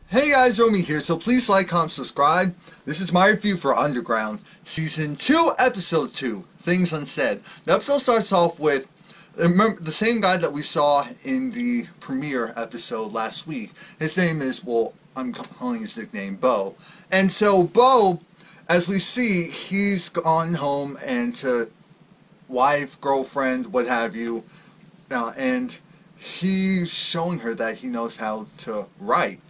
Hey guys, Romie here, so please like, comment, subscribe. This is my review for Underground, Season 2, Episode 2, Things Unsaid. The episode starts off with, remember, the same guy that we saw in the premiere episode last week. His name is, well, I'm calling his nickname, Bo. And so, Bo, as we see, he's gone home and to wife, girlfriend, what have you, and he's showing her that he knows how to write.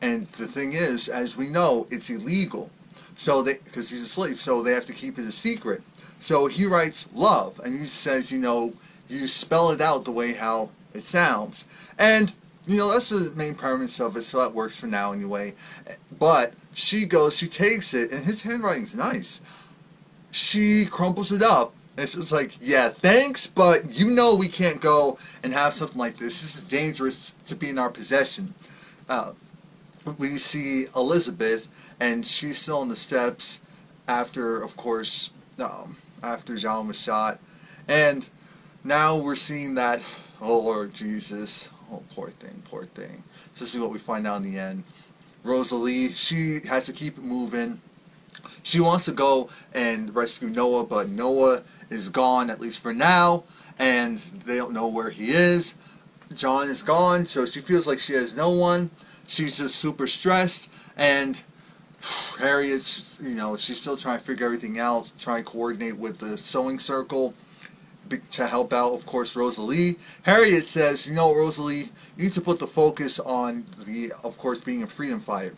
And the thing is, as we know, it's illegal. So because he's a slave, so they have to keep it a secret. So he writes love, and he says, you spell it out the way how it sounds. And, that's the main premise of it, so that works for now anyway. But she takes it, and his handwriting's nice. She crumples it up. And it's just like, yeah, thanks, but we can't go and have something like this. This is dangerous to be in our possession. We see Elizabeth, and she's still on the steps after, of course, after John was shot. And now we're seeing that, oh Lord Jesus, oh poor thing, poor thing. So this is what we find out in the end. Rosalie, she has to keep it moving. She wants to go and rescue Noah, but Noah is gone, at least for now, and they don't know where he is. John is gone, so she feels like she has no one. She's just super stressed, and Harriet's, she's still trying to figure everything out, trying to coordinate with the sewing circle to help out, of course, Rosalie. Harriet says, Rosalie, you need to put the focus on of course, being a freedom fighter.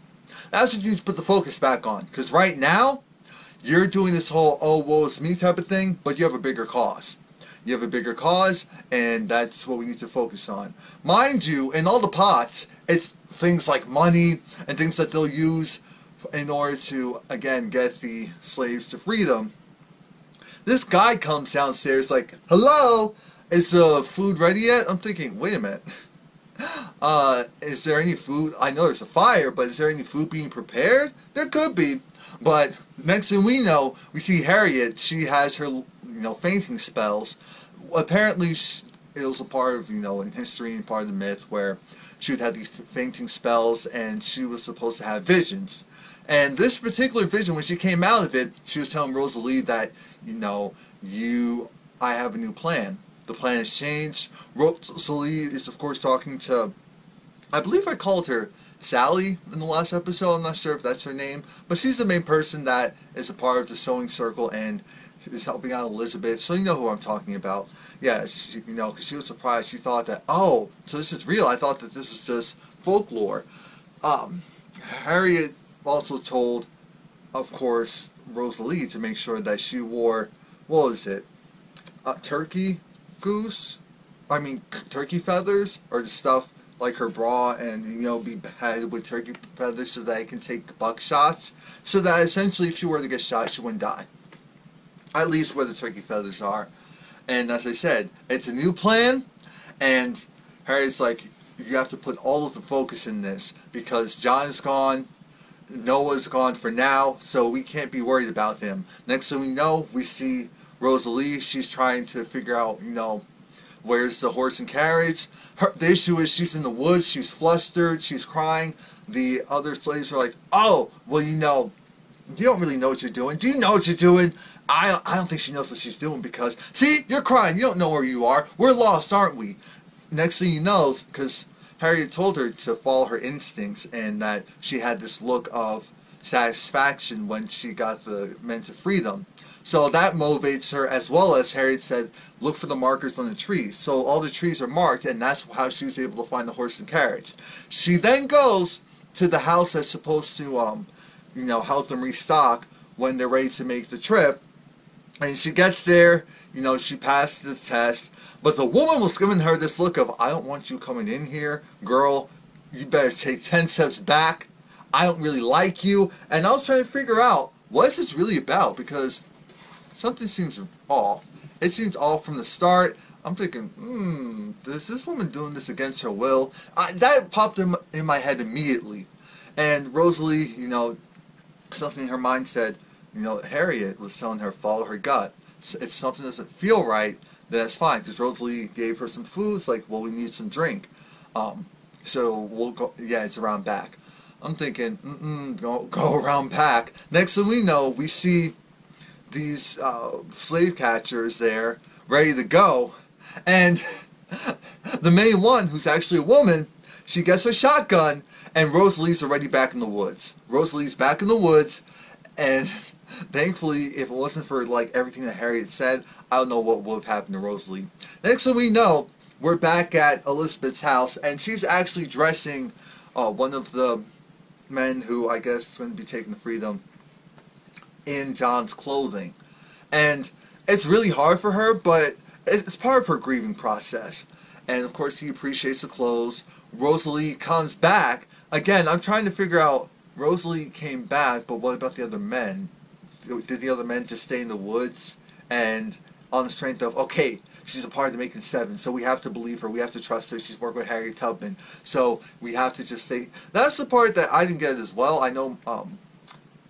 That's what you need to put the focus back on, because right now, you're doing this whole, oh, woe is me type of thing, but you have a bigger cause. You have a bigger cause, and that's what we need to focus on. Mind you, in all the pots, it's things like money and things that they'll use in order to, again, get the slaves to freedom. This guy comes downstairs like, hello, is the food ready yet? I'm thinking, wait a minute. Is there any food? I know there's a fire, but is there any food being prepared? There could be. But next thing we know, we see Harriet. She has her, fainting spells. Apparently, it was a part of, in history and part of the myth where she would have these fainting spells, and she was supposed to have visions. And this particular vision, when she came out of it, she was telling Rosalie that, I have a new plan. The plan has changed. Rosalie is, of course, talking to, I believe I called her Sally in the last episode. I'm not sure if that's her name, but she's the main person that is a part of the sewing circle and is helping out Elizabeth. So you know who I'm talking about. Yeah, because she was surprised. She thought that, oh, so this is real. I thought that this was just folklore. Harriet also told, of course, Rosalie to make sure that she wore, what was it, turkey feathers, or the stuff like her bra, and be beheaded with turkey feathers so that I can take buckshots, so that essentially if she were to get shot, she wouldn't die. At least where the turkey feathers are. And as I said, it's a new plan, and Harry's like, you have to put all of the focus in this, because John is gone, Noah's gone for now, so we can't be worried about him. Next thing we know, we see Rosalie. She's trying to figure out, where's the horse and carriage. The issue is she's in the woods, she's flustered, she's crying. The other slaves are like, oh, well, you don't really know what you're doing. Do you know what you're doing? I don't think she knows what she's doing, because, see, you're crying, you don't know where you are. We're lost, aren't we? Next thing you know, because Harriet told her to follow her instincts, and that she had this look of satisfaction when she got the men to freedom. So that motivates her, as well as Harriet said, look for the markers on the trees. So all the trees are marked, and that's how she was able to find the horse and carriage. She then goes to the house that's supposed to, help them restock when they're ready to make the trip. And she gets there, she passed the test, but the woman was giving her this look of, I don't want you coming in here, girl, you better take 10 steps back, I don't really like you. And I was trying to figure out, what is this really about, because something seems off. It seemed off from the start. I'm thinking, is this woman doing this against her will? That popped in my head immediately. And Rosalie, something in her mind said, Harriet was telling her, follow her gut. So if something doesn't feel right, then that's fine. Because Rosalie gave her some food. It's like, well, we need some drink. So we'll go, yeah, it's around back. I'm thinking, go around back. Next thing we know, we see these slave catchers there, ready to go, and the main one, who's actually a woman, she gets her shotgun, and Rosalie's already back in the woods. Rosalie's back in the woods, and thankfully, if it wasn't for like everything that Harriet said, I don't know what would have happened to Rosalie. Next thing we know, we're back at Elizabeth's house, and she's actually dressing one of the men who I guess is going to be taking the freedom in John's clothing. And it's really hard for her, but it's part of her grieving process. And of course, he appreciates the clothes. Rosalie comes back. Again, I'm trying to figure out, Rosalie came back, but what about the other men? Did the other men just stay in the woods? And on the strength of, okay, she's a part of the Making Seven, so we have to believe her, we have to trust her, she's working with Harriet Tubman, so we have to just stay. That's the part that I didn't get as well. I know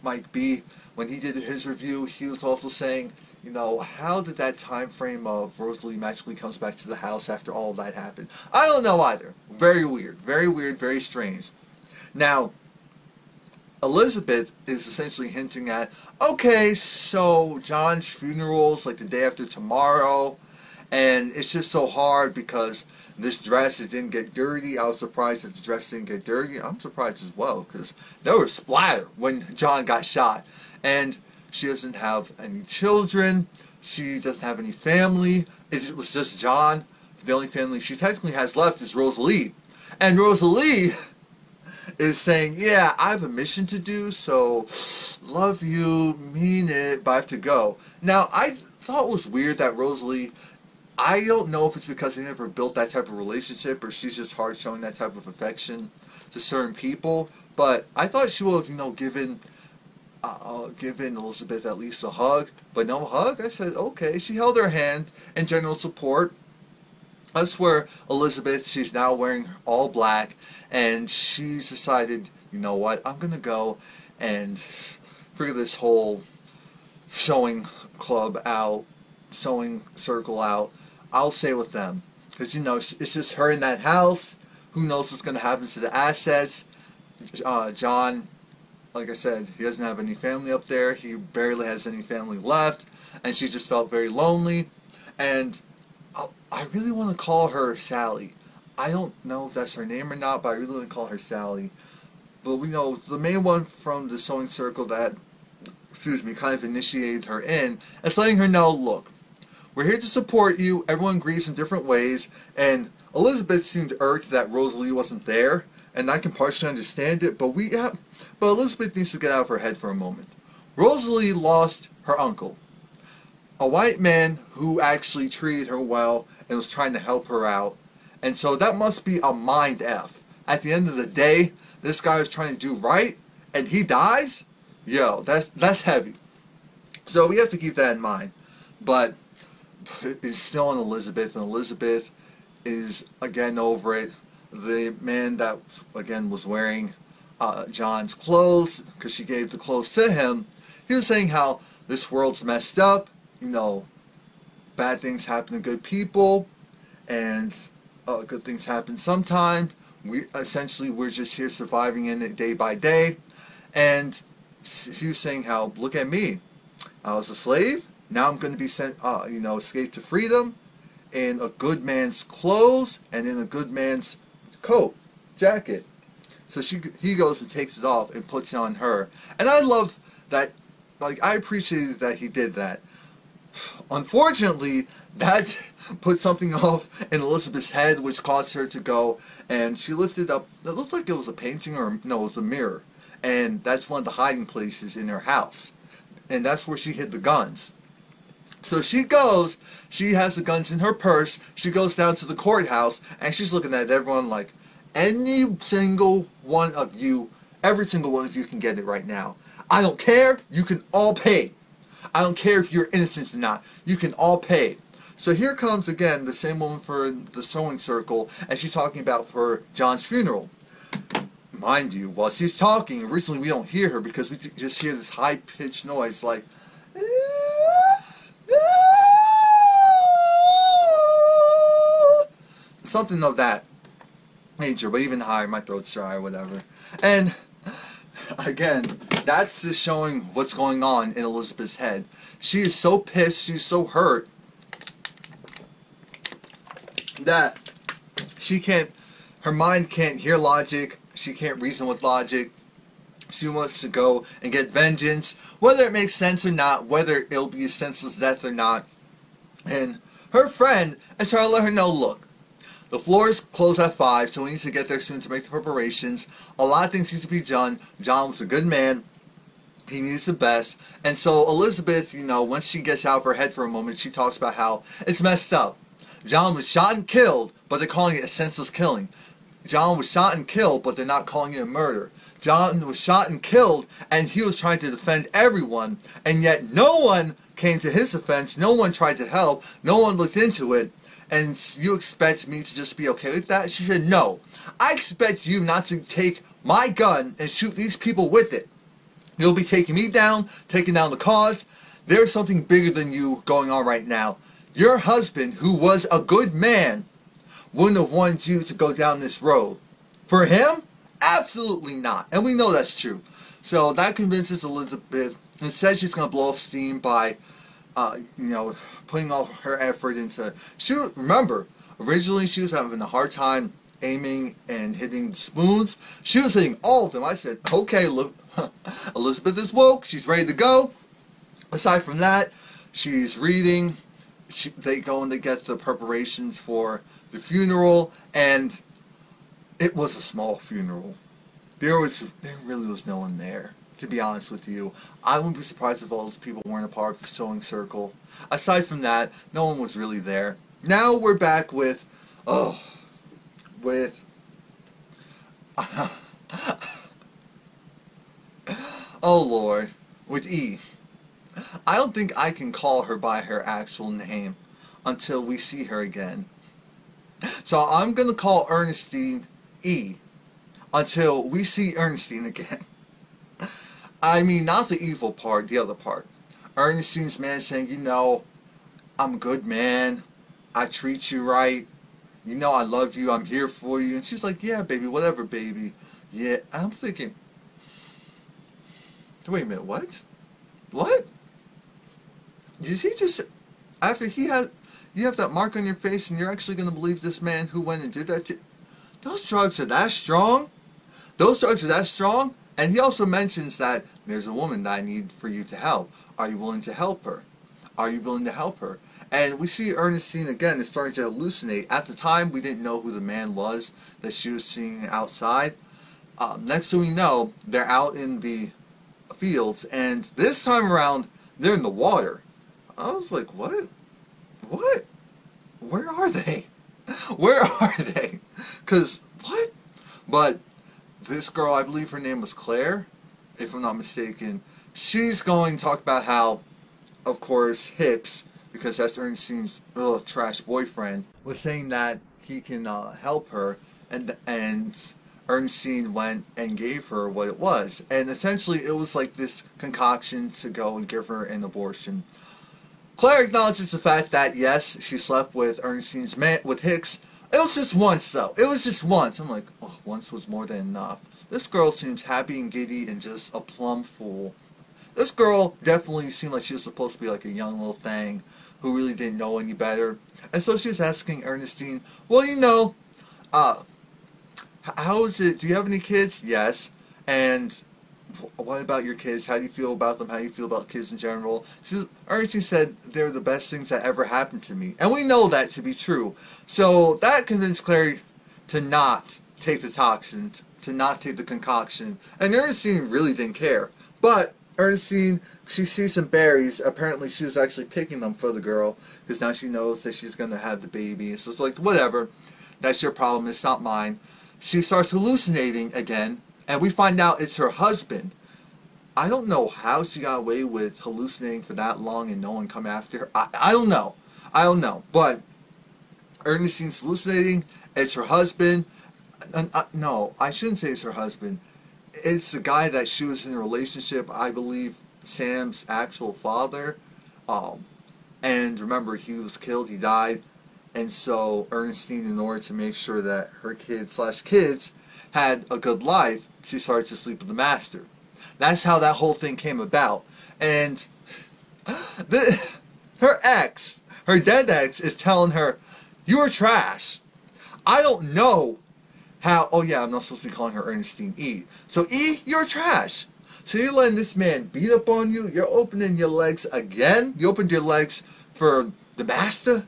Mike B, when he did his review, he was also saying, you know, how did that time frame of Rosalie magically comes back to the house after all of that happened? I don't know either. Very weird, very strange. Now, Elizabeth is essentially hinting at, okay, so John's funeral's like the day after tomorrow, and it's just so hard because this dress, it didn't get dirty. I was surprised that the dress didn't get dirty. I'm surprised as well, because there was splatter when John got shot. And she doesn't have any children. She doesn't have any family. It was just John. The only family she technically has left is Rosalie. And Rosalie is saying, yeah, I have a mission to do, so love you, mean it, but I have to go. Now, I thought it was weird that Rosalie, I don't know if it's because they never built that type of relationship or she's just hard showing that type of affection to certain people, but I thought she would have, you know, given Elizabeth at least a hug, but no hug. I said, okay. She held her hand in general support. I swear, Elizabeth, she's now wearing all black, and she's decided, you know what, I'm going to go and figure this whole sewing club out, sewing circle out. I'll stay with them. Because, you know, it's just her in that house. Who knows what's going to happen to the assets. John, like I said, he doesn't have any family up there. He barely has any family left. And she just felt very lonely. And I really want to call her Sally. I don't know if that's her name or not, but I really want to call her Sally. But we know the main one from the sewing circle that, kind of initiated her in, it's letting her know, look, we're here to support you. Everyone grieves in different ways. And Elizabeth seemed irked that Rosalie wasn't there. And I can partially understand it, but Elizabeth needs to get out of her head for a moment. Rosalie lost her uncle. A white man who actually treated her well and was trying to help her out. And so that must be a mind F. At the end of the day, this guy was trying to do right, and he dies? Yo, that's heavy. So we have to keep that in mind. But it's still on Elizabeth, and Elizabeth is, again, over it. The man that, again, was wearing John's clothes, because she gave the clothes to him, he was saying how this world's messed up, you know, bad things happen to good people, and good things happen sometime. We're just here surviving in it day by day. And he was saying how, look at me, I was a slave, now I'm going to be sent, escape to freedom in a good man's clothes and in a good man's coat, jacket. So he goes and takes it off and puts it on her. And I love that, I appreciated that he did that. Unfortunately, that put something off in Elizabeth's head, which caused her to go, and she lifted up, it looked like it was a painting, or no, it was a mirror. And that's one of the hiding places in her house. And that's where she hid the guns. So she goes, she has the guns in her purse, she goes down to the courthouse, and she's looking at everyone like, any single one of you, every single one of you can get it right now. I don't care, you can all pay. I don't care if you're innocent or not, you can all pay. So here comes again the same woman for the sewing circle, and she's talking about for John's funeral. Mind you, while she's talking, originally we don't hear her because we just hear this high-pitched noise like, something of that nature, but even higher, my throat's dry or whatever. And again, that's just showing what's going on in Elizabeth's head. She is so pissed, she's so hurt, that she can't, her mind can't hear logic, she can't reason with logic. She wants to go and get vengeance, whether it makes sense or not, whether it'll be a senseless death or not. And her friend is trying to let her know, look, the floors close at 5, so we need to get there soon to make the preparations. A lot of things need to be done. John was a good man. He needs the best. And so Elizabeth, you know, once she gets out of her head for a moment, she talks about how it's messed up. John was shot and killed, but they're calling it a senseless killing. John was shot and killed, but they're not calling it a murder. John was shot and killed, and he was trying to defend everyone, and yet no one came to his defense, no one tried to help, no one looked into it, and you expect me to just be okay with that? She said, no. I expect you not to take my gun and shoot these people with it. You'll be taking me down, taking down the cause. There's something bigger than you going on right now. Your husband, who was a good man, wouldn't have wanted you to go down this road. For him? Absolutely not. And we know that's true. So that convinces Elizabeth. Instead, she's going to blow off steam by, you know, putting all her effort into... Remember, originally she was having a hard time aiming and hitting the spoons. She was hitting all of them. I said, okay, Elizabeth is woke. She's ready to go. Aside from that, she's reading. They go and they get the preparations for the funeral, and it was a small funeral. There really was no one there, to be honest with you. I wouldn't be surprised if all those people weren't a part of the sewing circle. Aside from that, no one was really there. Now we're back with, oh Lord, with E. I don't think I can call her by her actual name until we see her again. So I'm going to call Ernestine E until we see Ernestine again. I mean, not the evil part, the other part. Ernestine's man saying, you know, I'm a good man. I treat you right. You know I love you. I'm here for you. And she's like, yeah, baby, whatever, baby. Yeah, I'm thinking, wait a minute, what? What? Did he just, after he had, you have that mark on your face and you're actually going to believe this man who went and did that to, those drugs are that strong? Those drugs are that strong? And he also mentions that there's a woman that I need for you to help. Are you willing to help her? Are you willing to help her? And we see Ernestine again is starting to hallucinate. At the time, we didn't know who the man was that she was seeing outside. Next thing we know, they're out in the fields, and this time around, they're in the water. I was like, what? What? Where are they? Where are they? Because, what? But this girl, I believe her name was Claire, if I'm not mistaken, she's going to talk about how, of course, Hicks, because that's Ernestine's little trash boyfriend, was saying that he can help her, and Ernestine went and gave her what it was. And essentially, it was like this concoction to go and give her an abortion. Claire acknowledges the fact that, yes, she slept with Ernestine's man, with Hicks. It was just once, though. It was just once. I'm like, oh, once was more than enough. This girl seems happy and giddy and just a plumb fool. This girl definitely seemed like she was supposed to be like a young little thing who really didn't know any better. And so she was asking Ernestine, well, you know, how is it? Do you have any kids? Yes. And what about your kids? How do you feel about them? How do you feel about kids in general? Ernestine said they're the best things that ever happened to me. And we know that to be true. So that convinced Claire to not take the toxin, to not take the concoction. And Ernestine really didn't care. But Ernestine, she sees some berries. Apparently she was actually picking them for the girl, because now she knows that she's going to have the baby. So it's like, whatever. That's your problem. It's not mine. She starts hallucinating again. And we find out it's her husband. I don't know how she got away with hallucinating for that long and no one come after her. I don't know. I don't know. But Ernestine's hallucinating. It's her husband. No, I shouldn't say it's her husband. It's the guy that she was in a relationship, I believe, Sam's actual father. And remember, he was killed. He died. And so Ernestine, in order to make sure that her kids had a good life, she started to sleep with the master. That's how that whole thing came about. And her ex, her dead ex, is telling her, "You're trash." I don't know how. Oh yeah, I'm not supposed to be calling her Ernestine E. So E, you're trash. So you're letting this man beat up on you. You're opening your legs again. You opened your legs for the master.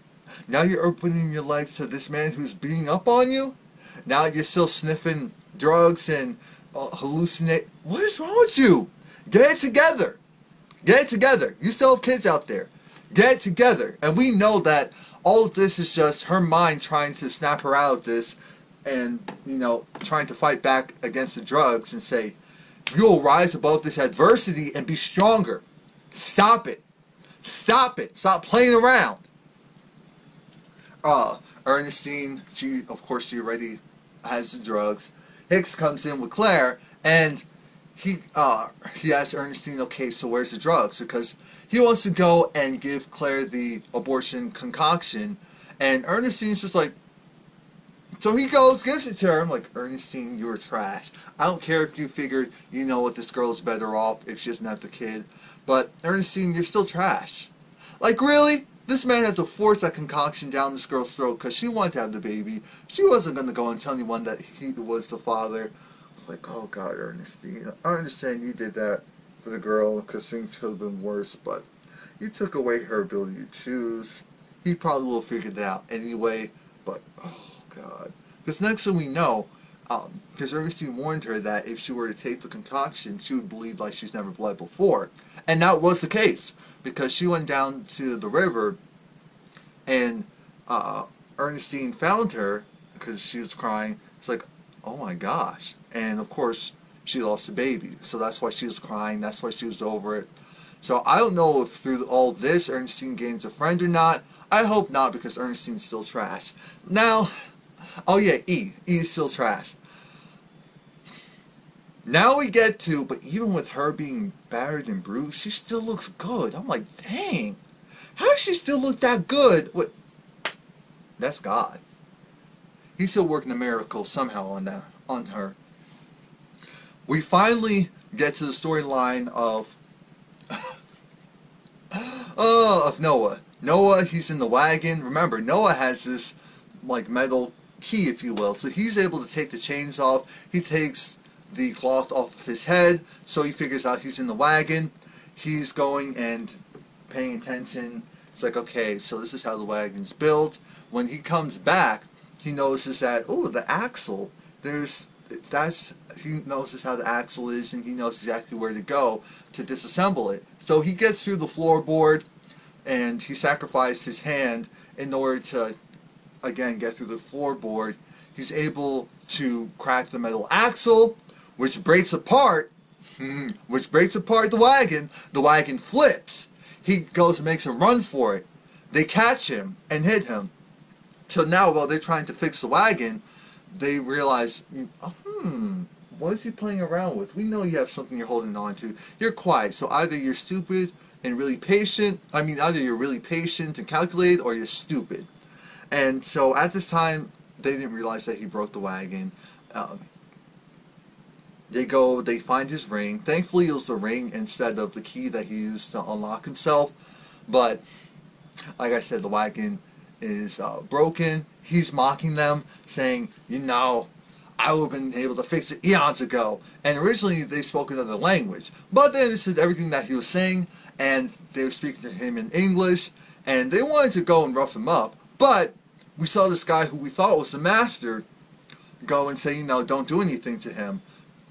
Now you're opening your legs to this man who's beating up on you. Now you're still sniffing drugs and hallucinate. What is wrong with you? Get it together. Get it together. You still have kids out there. Get it together. And we know that all of this is just her mind trying to snap her out of this and, you know, trying to fight back against the drugs and say, you'll rise above this adversity and be stronger. Stop it. Stop it. Stop playing around. Ernestine, of course, she already has the drugs. Hicks comes in with Claire, and he asks Ernestine, okay, so where's the drugs? Because he wants to go and give Claire the abortion concoction, and Ernestine's just like, so he goes, gives it to her. I'm like, Ernestine, you're trash. I don't care if you figured, you know what, this girl's better off if she doesn't have the kid, but Ernestine, you're still trash. Like, really? This man had to force that concoction down this girl's throat because she wanted to have the baby. She wasn't going to go and tell anyone that he was the father. It's like, oh God, Ernestine, I understand you did that for the girl because things could have been worse, but you took away her ability to choose. He probably will have figured it out anyway, but, oh God. Because next thing we know, because Ernestine warned her that if she were to take the concoction, she would bleed like she's never bled before. And that was the case, because she went down to the river, and Ernestine found her, because she was crying. It's like, oh my gosh. And of course, she lost the baby. So that's why she was crying, that's why she was over it. So I don't know if through all this, Ernestine gains a friend or not. I hope not, because Ernestine's still trash. Now, oh yeah, E is still trash. Now we get to, but even with her being battered and bruised, she still looks good. I'm like, dang, how does she still look that good? What? That's God. He's still working a miracle somehow on her. We finally get to the storyline of of Noah. Noah, he's in the wagon. Remember, Noah has this like metal key, if you will, so he's able to take the chains off. He takes the cloth off of his head, so he figures out he's in the wagon. He's going and paying attention. It's like, okay, so this is how the wagon's built. When he comes back, he notices that, oh, the axle, he notices how the axle is, and he knows exactly where to go to disassemble it. So he gets through the floorboard, and he sacrificed his hand in order to, again, get through the floorboard. He's able to crack the metal axle, which breaks apart the wagon. The wagon flips. He goes and makes a run for it. They catch him and hit him. So now, while they're trying to fix the wagon, they realize, what is he playing around with? We know you have something you're holding on to. You're quiet, so either you're stupid and really patient, either you're really patient and calculated, or you're stupid. And so at this time, they didn't realize that he broke the wagon. They find his ring. Thankfully, it was the ring instead of the key that he used to unlock himself. But, like I said, the wagon is broken. He's mocking them, saying, you know, I would have been able to fix it eons ago. And originally, they spoke another language. But they understood everything that he was saying, and they were speaking to him in English, and they wanted to go and rough him up. But we saw this guy who we thought was the master go and say, you know, don't do anything to him.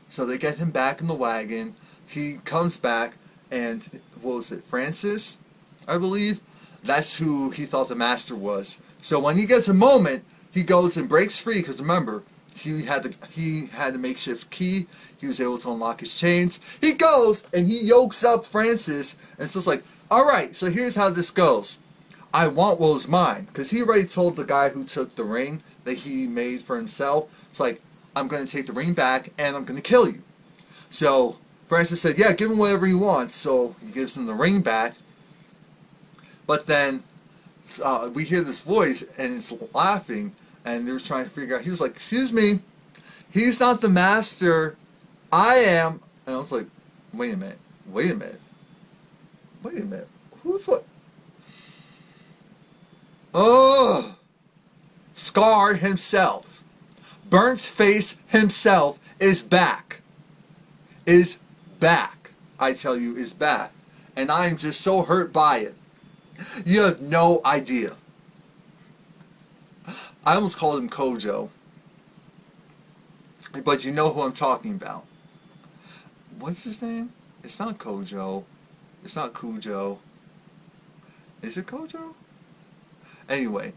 So they get him back in the wagon. He comes back, and what was it, Francis, I believe? That's who he thought the master was. So when he gets a moment, he goes and breaks free, because remember, he had the makeshift key. He was able to unlock his chains. He goes and he yokes up Francis, and it's just like, alright, so here's how this goes. I want what was mine. Because he already told the guy who took the ring that he made for himself, it's like, I'm going to take the ring back, and I'm going to kill you. So Francis said, yeah, give him whatever he wants. So he gives him the ring back. But then we hear this voice, and it's laughing, and they're trying to figure out. He was like, excuse me, he's not the master, I am. And I was like, Wait a minute. Wait a minute. Wait a minute. Who's what? Oh! Scar himself. Burnt Face himself is back. Is back. I tell you, is back. And I am just so hurt by it. You have no idea. I almost called him Kojo. But you know who I'm talking about. What's his name? It's not Kojo. It's not Kujo. Is it Kojo? Anyway,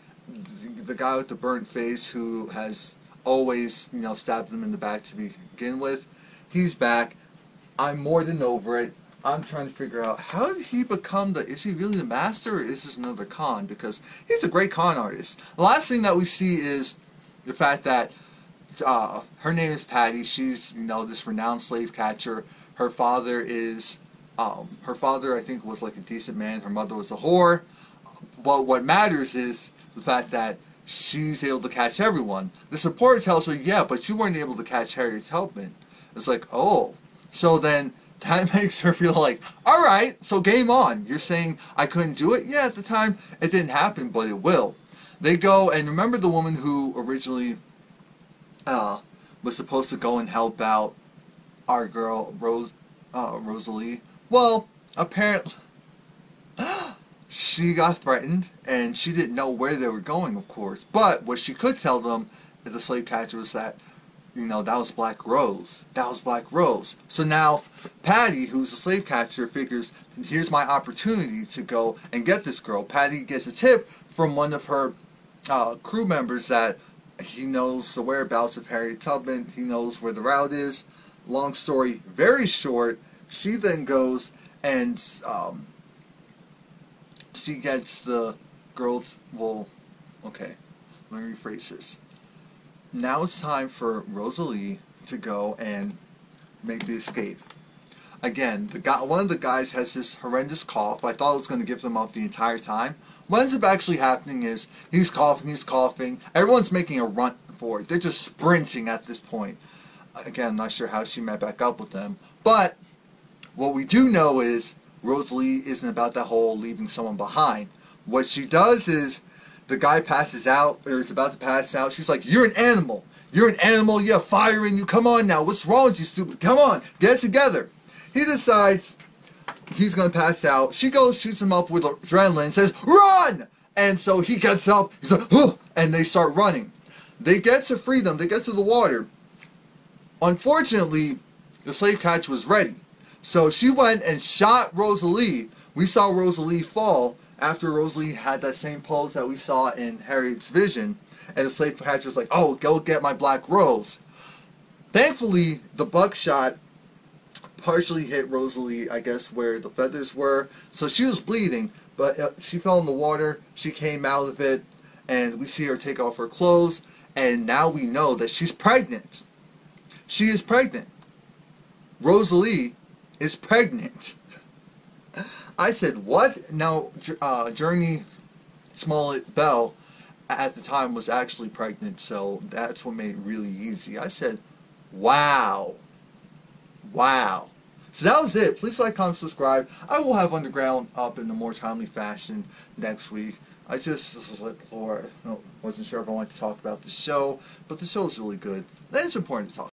the guy with the burnt face who has always, stabbed them in the back to begin with, he's back. I'm more than over it. I'm trying to figure out, how did he become is he really the master, or is this another con? Because he's a great con artist. The last thing that we see is the fact that her name is Patty. She's, this renowned slave catcher. Her father I think was like a decent man. Her mother was a whore. But what matters is the fact that she's able to catch everyone. The supporter tells her, yeah, but you weren't able to catch Harriet Tubman. It's like, oh. So then that makes her feel like, alright, so game on. You're saying I couldn't do it? Yeah, at the time it didn't happen, but it will. They go, and remember the woman who originally was supposed to go and help out our girl, Rosalie? Well, apparently she got threatened, and she didn't know where they were going, of course. But what she could tell them, as a slave catcher, was that, that was Black Rose. That was Black Rose. So now, Patty, who's a slave catcher, figures, here's my opportunity to go and get this girl. Patty gets a tip from one of her crew members that he knows the whereabouts of Harriet Tubman. He knows where the route is. Long story very short, she then goes and she gets the girls. Well, okay, let me rephrase this. Now it's time for Rosalie to go and make the escape. Again, one of the guys has this horrendous cough. I thought it was going to give them up the entire time. What ends up actually happening is he's coughing. Everyone's making a run for it. They're just sprinting at this point. Again, I'm not sure how she met back up with them. But what we do know is Rosalie isn't about that whole leaving someone behind. What she does is the guy passes out, or is about to pass out. She's like, you're an animal. You're an animal. You have fire in you. Come on now. What's wrong with you, stupid? Come on. Get it together. He decides he's going to pass out. She goes, shoots him up with adrenaline, and says, run! And so he gets up. He's like, oh! And they start running. They get to freedom. They get to the water. Unfortunately, the slave catch was ready. So she went and shot Rosalie. We saw Rosalie fall after Rosalie had that same pose that we saw in Harriet's vision. And the slave catcher was like, oh, go get my Black Rose. Thankfully, the buckshot partially hit Rosalie, I guess, where the feathers were. So she was bleeding, but she fell in the water. She came out of it, and we see her take off her clothes. And now we know that she's pregnant. She is pregnant. Rosalie is pregnant. I said, what? Now, Journey Smollett-Bell at the time was actually pregnant, so that's what made it really easy. I said, wow. Wow. So that was it. Please like, comment, subscribe. I will have Underground up in a more timely fashion next week. This was like, Lord, I wasn't sure if I wanted to talk about the show, but the show is really good. And it's important to talk